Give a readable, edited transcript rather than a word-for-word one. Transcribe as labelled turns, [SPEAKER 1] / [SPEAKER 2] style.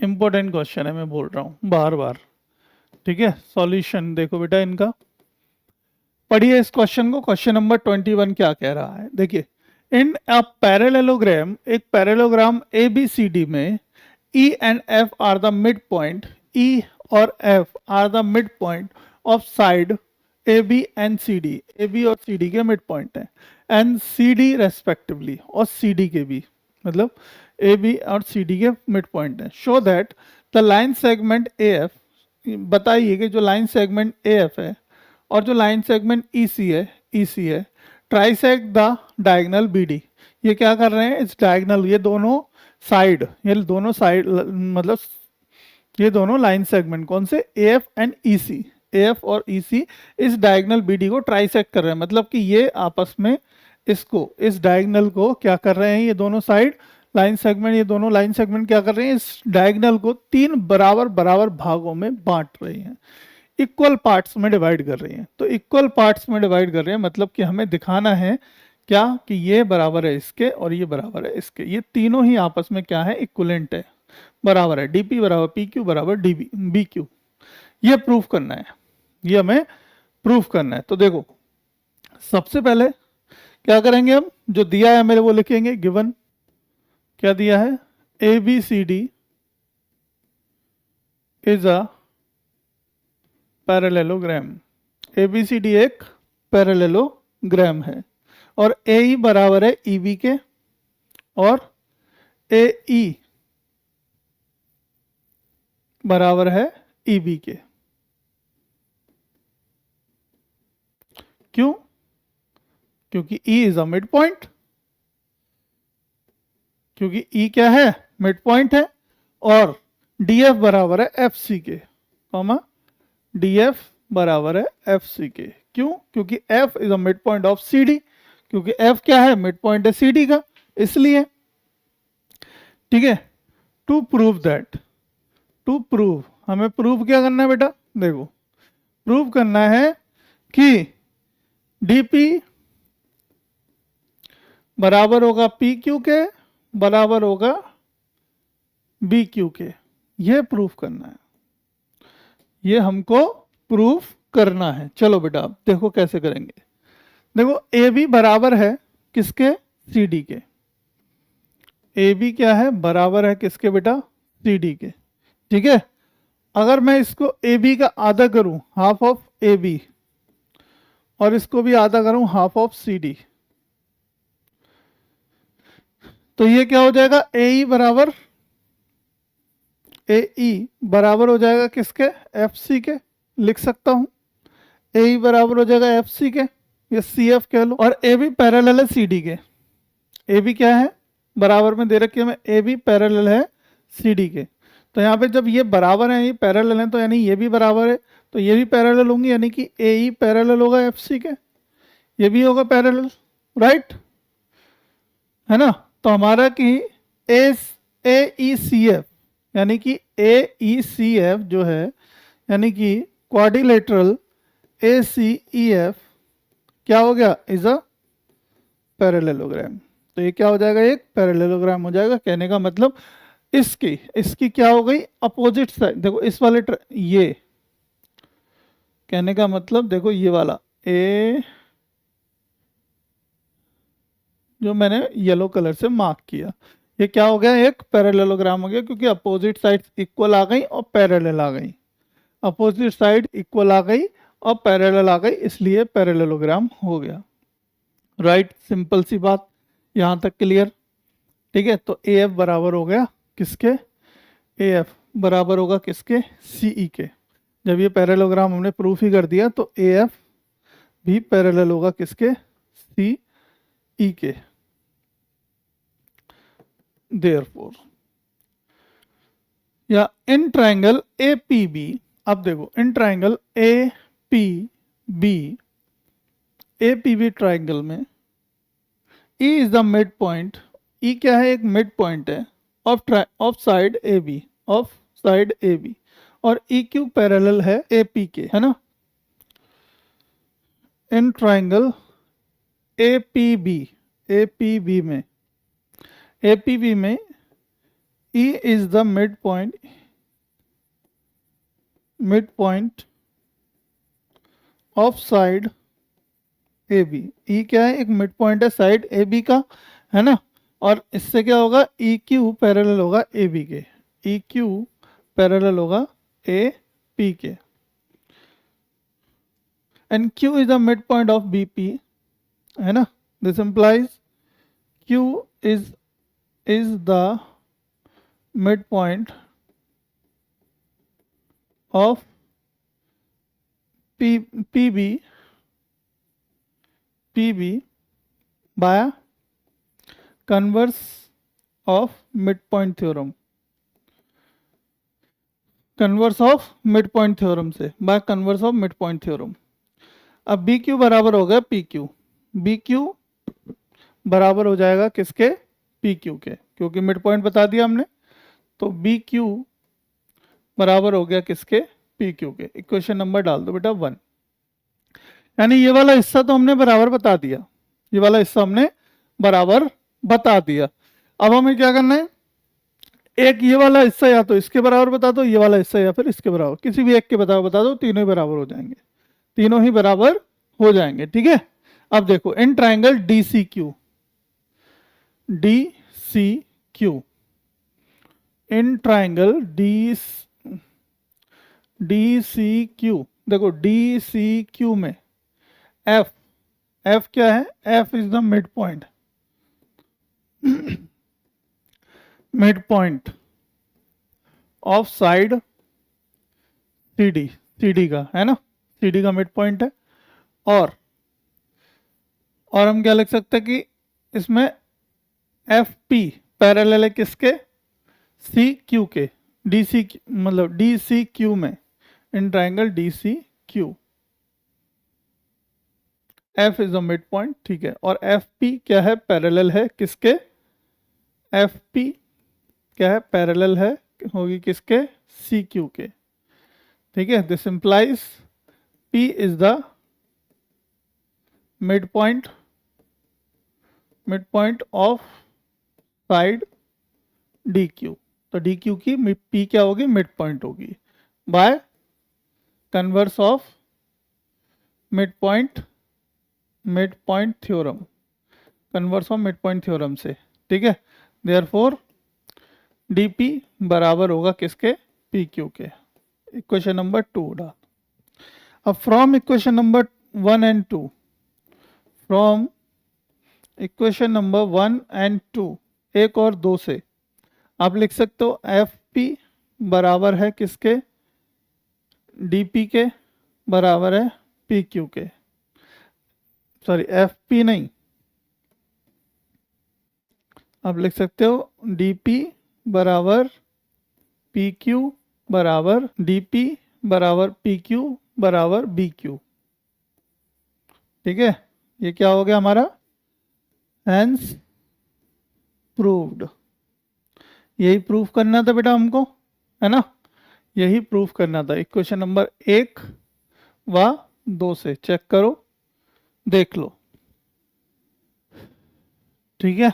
[SPEAKER 1] Important question है, मैं बोल रहा हूँ बार बार। ठीक है, सॉल्यूशन देखो बेटा इनका, पढ़िए इस क्वेश्चन को। क्वेश्चन नंबर 21 क्या कह रहा है, देखिए। इन अ पैरेललोग्राम, एक parallelogram A B C D में E and F are the mid point, E और F are the mid point of side A B and C D, A B और C D के mid point है, and C D respectively, और C D के भी, मतलब A B और C D के मिड पॉइंट है। Show that the line segment A F, बताइए कि जो लाइन सेगमेंट ए एफ है और जो लाइन सेगमेंट ई सी है, trisect the diagonal B D. ये क्या कर रहे हैं, इस डायगोनल, ये दोनों साइड, ये दोनों साइड मतलब ये दोनों लाइन सेगमेंट कौन से, A F and E C, A F और ई सी इस डायगोनल बी डी को ट्राइसेक्ट कर रहे हैं। मतलब कि ये आपस में इसको, इस डायगोनल को क्या कर रहे हैं, ये दोनों साइड लाइन सेगमेंट, ये दोनों लाइन सेगमेंट क्या कर रहे हैं, इस डायगोनल को तीन बराबर बराबर भागों में बांट रही हैं, इक्वल पार्ट्स में डिवाइड कर रही हैं। तो इक्वल पार्ट्स में डिवाइड कर रहे हैं मतलब कि हमें दिखाना है क्या, कि ये बराबर है इसके और ये बराबर है इसके, ये तीनों ही आपस में क्या है, इक्वलेंट है, बराबर है। डीपी बराबर पी क्यू बराबर डीबी बी क्यू, ये प्रूफ करना है, ये हमें प्रूफ करना है। तो देखो सबसे पहले क्या करेंगे, हम जो दिया है मेरे वो लिखेंगे, गिवन क्या दिया है, A B C D is a parallelogram. ABCD एक पैरेललोग्राम है और AE बराबर है EB के और AE बराबर है EB के। क्यों, क्योंकि E is a mid point, क्योंकि E क्या है, मिड पॉइंट है, और DF बराबर है FC के, कॉमा DF बराबर है FC के। क्यों, क्योंकि F is a mid point of CD, क्योंकि F क्या है, मिड पॉइंट है CD का, इसलिए। ठीक है, to prove that, to prove, हमें प्रूव क्या करना है बेटा, देखो प्रूव करना है कि DP बराबर होगा PQ के, बराबर होगा BQ के, ये प्रूफ करना है, ये हमको प्रूफ करना है। चलो बेटा अब देखो कैसे करेंगे। देखो AB बराबर है किसके, CD के। AB क्या है, बराबर है किसके बेटा, CD के। ठीक है, अगर मैं इसको AB का आधा करूं, हाफ ऑफ AB, और इसको भी आधा करूं, हाफ ऑफ CD, तो ये क्या हो जाएगा, AE बराबर, AE बराबर हो जाएगा किसके, FC के, लिख सकता हूं। AE बराबर हो जाएगा FC के, ये CF कह लो, और AB पैरेलल है CD के। AB क्या है, बराबर में दे रखी है, मैं AB पैरेलल है CD के। तो यहाँ पे जब ये बराबर है, ये पैरेलल है, तो यानी ये भी बराबर है, तो ये भी पैरेलल होंगे, यानी कि AE पैरेलल होगा FC के, ये भी होगा पैरेलल, राइट है ना। तो हमारा कि AECF यानी कि AECF जो है, यानी कि क्वाड्रिलेटरल ACEF क्या हो गया, इज अ पैरेललोग्राम। तो ये क्या हो जाएगा, एक पैरेललोग्राम हो जाएगा। कहने का मतलब इसकी इसकी क्या हो गई, अपोजिट साइड। देखो इस वाले ये कहने का मतलब, देखो ये वाला ए जो मैंने येलो कलर से मार्क किया, ये क्या हो गया, एक पैरेललोग्राम हो गया, क्योंकि अपोजिट साइड इक्वल आ गई और पैरेलल आ गई, अपोजिट साइड इक्वल आ गई और पैरेलल आ गई, इसलिए पैरेललोग्राम हो गया। राइट, सिंपल सी बात, यहाँ तक क्लियर। ठीक है, तो AF बराबर हो गया किसके, AF बराबर होगा किसके, CE के। जब ये पैरेललोग्राम हमने प्रूफ ही कर दिया, तो AF भी पैरेलल होगा किसके, CE के। देयरफॉर, या इन ट्राइंगल APB, अब देखो इन ट्राइंगल APB ट्राइंगल में E is the mid point, E क्या है, एक मिड पॉइंट है of side AB, of side AB, और EQ पैरेलल है AP के, है ना। इन ट्राइंगल APB में E is the midpoint of side A B. E क्या है? एक मिड पॉइंट है साइड ए बी का, है ना। और इससे क्या होगा? ई क्यू पैरेलल होगा ए बी के, ई क्यू पैरेलल होगा ए पी के। And Q is the mid point of B P, है ना। This implies Q is the mid point of P B by converse of midpoint theorem, converse of midpoint theorem से, by converse of midpoint theorem. अब B Q बराबर हो गया P Q, B Q बराबर हो जाएगा किसके? P Q के, क्योंकि मिड पॉइंट बता दिया हमने। तो बी क्यू बराबर हो गया किसके? पी क्यू के। इक्वेशन नंबर डाल दो बेटा 1। यानी ये वाला हिस्सा तो हमने बराबर बता दिया, ये वाला हिस्सा हमने बराबर बता दिया। अब हमें क्या करना है? एक ये वाला हिस्सा या तो इसके बराबर बता दो, ये वाला हिस्सा या फिर इसके बराबर, किसी भी एक के बराबर बता दो, तीनों ही बराबर हो जाएंगे, तीनों ही बराबर हो जाएंगे। ठीक है। अब देखो in triangle D C Q, in triangle D C Q, देखो डी सी क्यू में एफ क्या है? F is the mid point, mid point of side C D का, है ना, सी डी का मिड पॉइंट है। और हम क्या लिख सकते हैं कि इसमें एफ पी पैरेलल है किसके? सी क्यू के, डी सी मतलब डी सी क्यू में, in triangle D C Q F is the mid point. ठीक है। और एफ पी क्या है? पैरेलल है किसके? एफ पी क्या है? पैरेलल है होगी किसके? सी क्यू के। ठीक है। This implies P is the mid point of side D Q. तो डी क्यू की पी क्या होगी? मिड पॉइंट होगी, bye converse of midpoint theorem, converse of midpoint theorem से। ठीक है। देयरफॉर डीपी बराबर होगा किसके? पी क्यू के। इक्वेशन नंबर 2 डाल। अब from equation number 1 and 2, from equation number 1 and 2, 1 और 2 से आप लिख सकते हो एफ पी बराबर है किसके? डीपी के बराबर है पी क्यू के। सॉरी, एफ पी नहीं, आप लिख सकते हो डीपी बराबर पी क्यू बराबर डीपी बराबर पी क्यू बराबर बी क्यू। ठीक है। ये क्या हो गया हमारा? Hence proved. यही प्रूफ करना था बेटा हमको, है ना, यही प्रूफ करना था। इक्वेशन नंबर 1 व 2 से चेक करो, देख लो। ठीक है।